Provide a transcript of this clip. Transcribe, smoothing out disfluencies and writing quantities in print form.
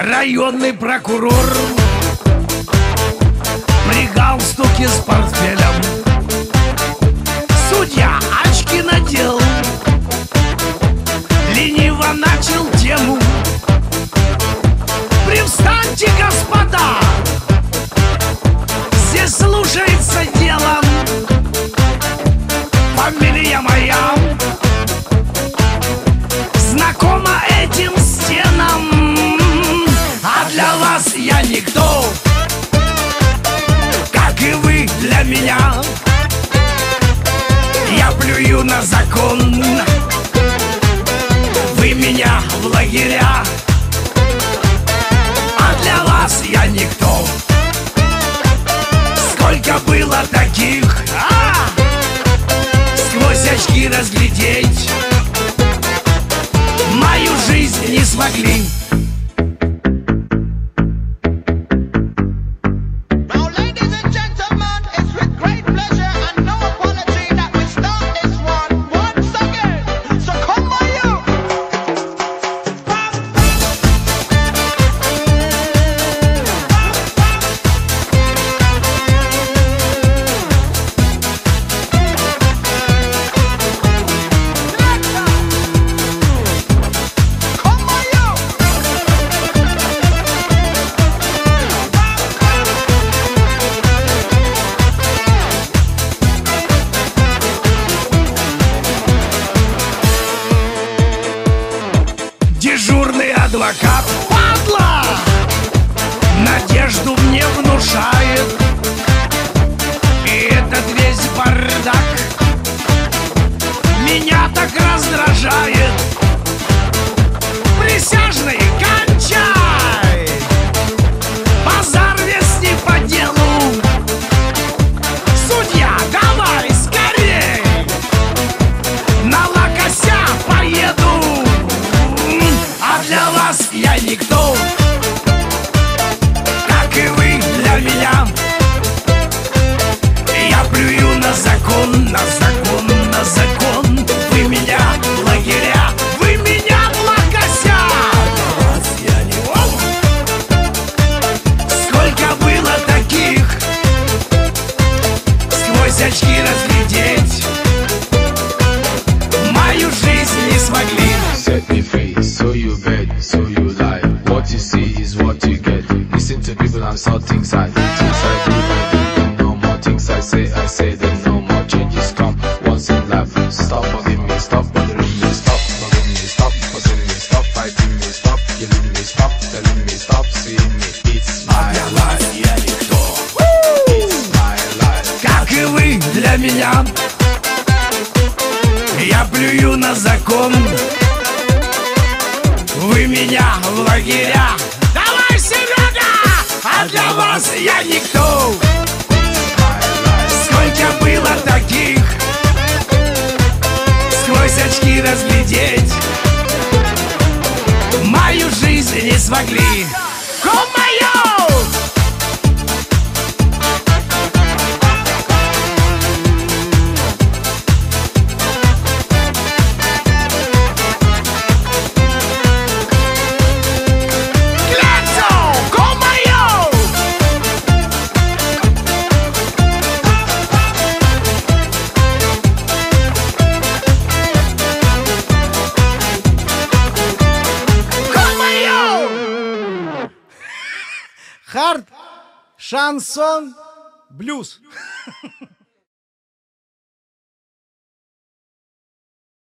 Районный прокурор при галстуке с портфелем. Судья очки надел, лениво начал тему. Привстаньте, господа, здесь слушается дело. Фамилия моя знакома этим стенам, а для вас я никто, как и вы для меня. Я плюю на закон, вы меня в лагеря, а для вас я никто. Сколько было таких, сквозь очки разглядеть мою жизнь не смогли. Дежурный адвокат, падла, надежду мне внушает. И этот весь бардак меня так раздражает. Присяжный, кончай! Базар весь не по делу. Судья, давай скорей, на локося поеду. А для вас я никто, как и вы для меня. Я плюю на закон, на закон, на закон. Вы меня в лагеря, вы меня в локося. Для вас я никто. Сколько было таких, сквозь очки разглядеть мою жизнь не смогли. Set me free, so you beg, so you lie. What you see is what you get. Listen to people and saw things I do. No more things I say that no more changes come once in life. Stop bugging me, stop bothering me, stop bugging me, stop buzzing me, stop fighting me, stop killing me, stop telling me, stop seeing me. It's my life, Я никто, it's my life. как и вы для меня. Я плюю на закон, вы меня в лагеря. Давай, Серега! А для вас я никто. Сколько было таких, сквозь очки разглядеть мою жизнь не смогли. Ко-моё! Хард, шансон, блюз.